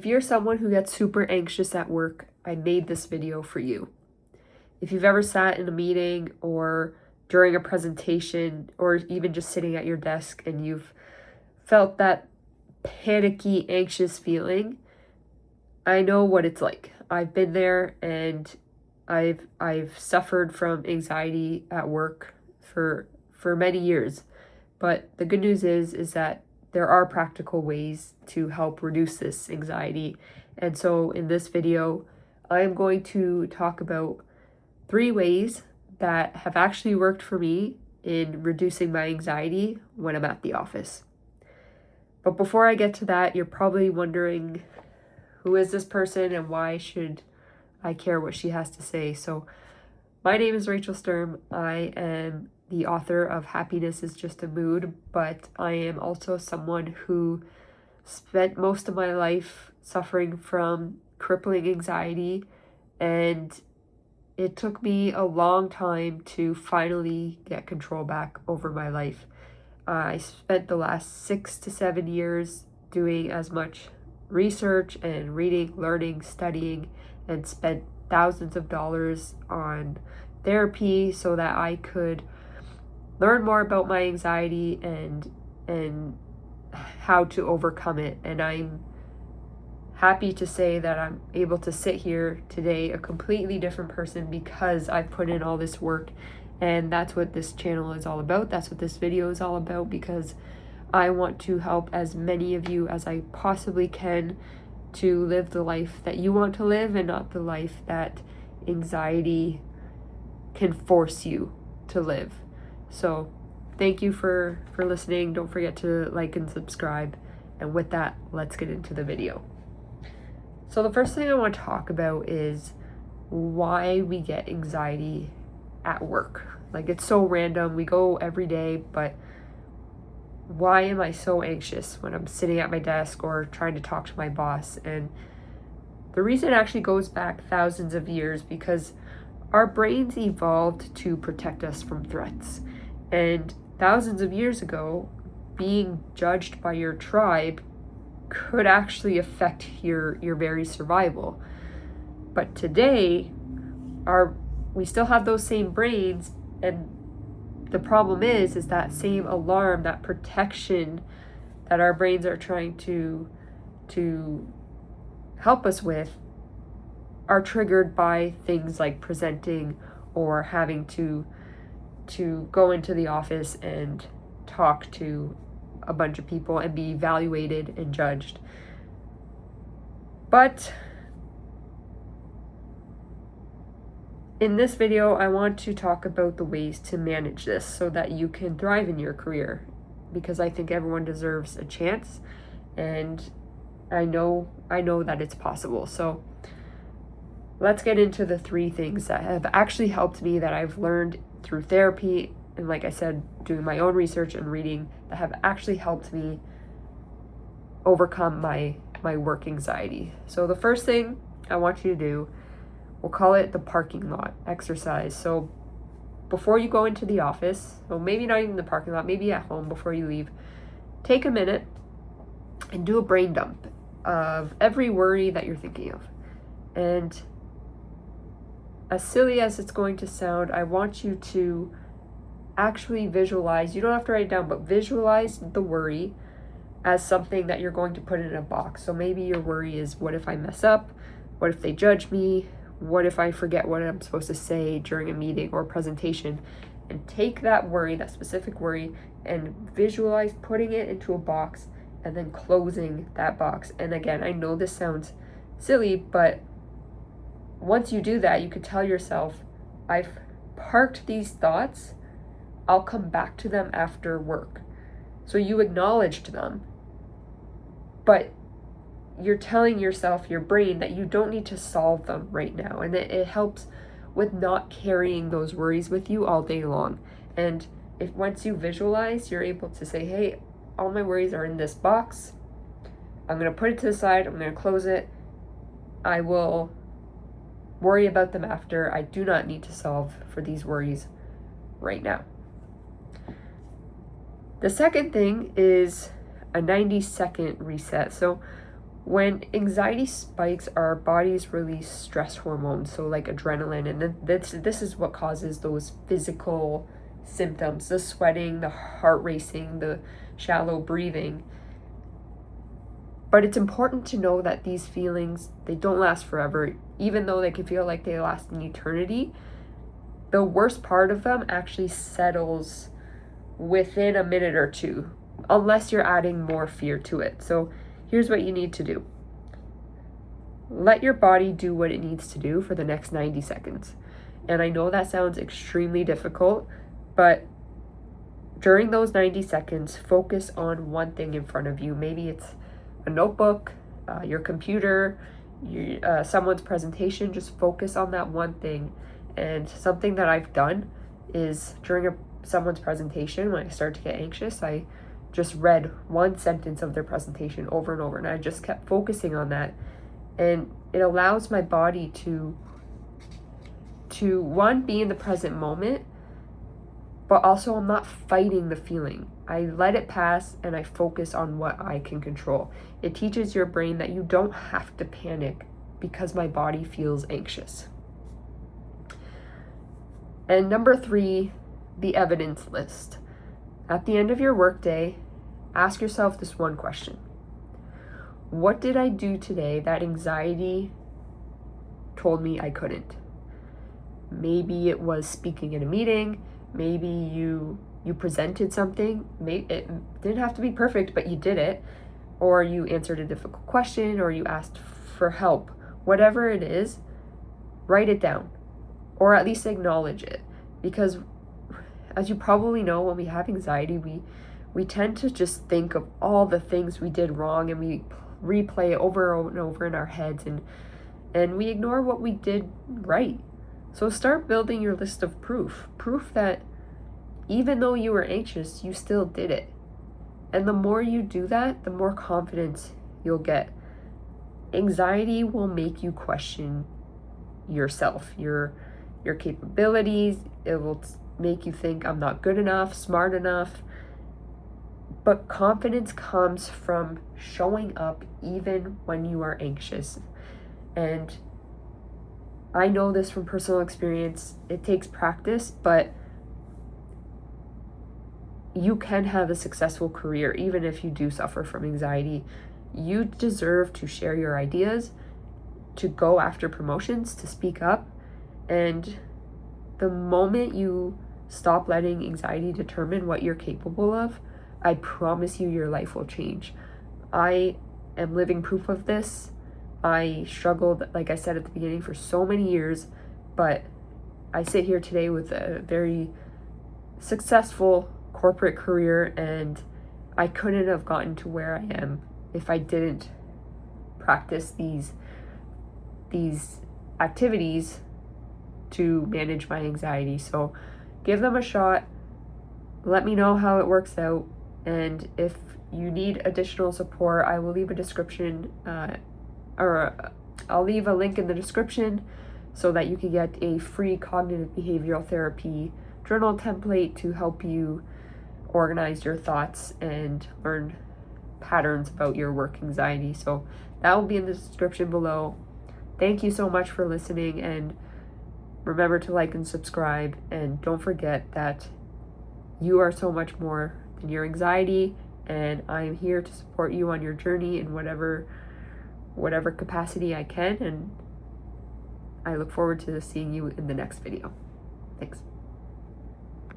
If you're someone who gets super anxious at work, I made this video for you. If you've ever sat in a meeting or during a presentation or even just sitting at your desk and you've felt that panicky, anxious feeling, I know what it's like. I've been there, and I've suffered from anxiety at work for many years. But the good news is that there are practical ways to help reduce this anxiety. And so in this video, I am going to talk about 3 ways that have actually worked for me in reducing my anxiety when I'm at the office. But before I get to that, you're probably wondering, who is this person and why should I care what she has to say? So my name is Rachel Sturm. I am the author of Happiness is Just a Mood, but I am also someone who spent most of my life suffering from crippling anxiety, and it took me a long time to finally get control back over my life. I spent the last 6 to 7 years doing as much research and reading, learning, studying, and spent thousands of dollars on therapy so that I could learn more about my anxiety and how to overcome it. And I'm happy to say that I'm able to sit here today a completely different person because I've put in all this work. And that's what this channel is all about. That's what this video is all about, because I want to help as many of you as I possibly can to live the life that you want to live, and not the life that anxiety can force you to live. So thank you for listening. Don't forget to like and subscribe. And with that, let's get into the video. So the first thing I want to talk about is why we get anxiety at work. Like, it's so random. We go every day, but why am I so anxious when I'm sitting at my desk or trying to talk to my boss? And the reason actually goes back thousands of years, because our brains evolved to protect us from threats. And thousands of years ago, being judged by your tribe could actually affect your very survival. But today, we still have those same brains, and the problem is that same alarm, that protection that our brains are trying to help us with, are triggered by things like presenting or having to go into the office and talk to a bunch of people and be evaluated and judged. But in this video, I want to talk about the ways to manage this so that you can thrive in your career, because I think everyone deserves a chance, and I know that it's possible. So let's get into the 3 things that have actually helped me, that I've learned through therapy, and like I said, doing my own research and reading, that have actually helped me overcome my work anxiety. So the first thing I want you to do, we'll call it the parking lot exercise. So before you go into the office, well, maybe not even the parking lot, maybe at home before you leave, take a minute and do a brain dump of every worry that you're thinking of. And as silly as it's going to sound, I want you to actually visualize, you don't have to write it down, but visualize the worry as something that you're going to put in a box. So maybe your worry is, what if I mess up? What if they judge me? What if I forget what I'm supposed to say during a meeting or a presentation? And take that worry, that specific worry, and visualize putting it into a box and then closing that box. And again, I know this sounds silly, but once you do that, you could tell yourself, I've parked these thoughts, I'll come back to them after work. So you acknowledged them, but you're telling yourself, your brain, that you don't need to solve them right now. And it helps with not carrying those worries with you all day long. And if once you visualize, you're able to say, hey, all my worries are in this box. I'm going to put it to the side. I'm going to close it. I will worry about them after. I do not need to solve for these worries right now. The second thing is a 90-second reset. So When anxiety spikes, our bodies release stress hormones, so like adrenaline, and then this is what causes those physical symptoms, the sweating, the heart racing, the shallow breathing. But it's important to know that these feelings, they don't last forever, even though they can feel like they last an eternity. The worst part of them actually settles within a minute or two, unless you're adding more fear to it. So here's what you need to do. Let your body do what it needs to do for the next 90 seconds. And I know that sounds extremely difficult, but during those 90 seconds, focus on one thing in front of you. Maybe it's a notebook, your computer, someone's presentation. Just focus on that one thing. And something that I've done is during someone's presentation, when I start to get anxious, I just read one sentence of their presentation over and over, and I just kept focusing on that. And it allows my body to one, be in the present moment, but also I'm not fighting the feeling. I let it pass and I focus on what I can control. It teaches your brain that you don't have to panic because my body feels anxious. And number 3, the evidence list. At the end of your workday, ask yourself this one question. What did I do today that anxiety told me I couldn't? Maybe it was speaking in a meeting. Maybe you presented something. Maybe it didn't have to be perfect, but you did it. Or you answered a difficult question, or you asked for help. Whatever it is, write it down, or at least acknowledge it. Because as you probably know, when we have anxiety, we tend to just think of all the things we did wrong, and we replay it over and over in our heads, and we ignore what we did right. So start building your list of proof that even though you were anxious, you still did it. And the more you do that, the more confidence you'll get. Anxiety will make you question yourself, your capabilities. It will make you think, I'm not good enough, smart enough. But confidence comes from showing up even when you are anxious. And I know this from personal experience. It takes practice, but you can have a successful career even if you do suffer from anxiety. You deserve to share your ideas, to go after promotions, to speak up. And the moment you stop letting anxiety determine what you're capable of, I promise you your life will change. I am living proof of this. I struggled, like I said at the beginning, for so many years, but I sit here today with a very successful corporate career, and I couldn't have gotten to where I am if I didn't practice these activities to manage my anxiety. So give them a shot. Let me know how it works out. And if you need additional support, I will leave a description, or I'll leave a link in the description so that you can get a free cognitive behavioral therapy journal template to help you organize your thoughts and learn patterns about your work anxiety. So that will be in the description below. Thank you so much for listening, and remember to like and subscribe, and don't forget that you are so much more than your anxiety, and I am here to support you on your journey in whatever capacity I can, and I look forward to seeing you in the next video. Thanks.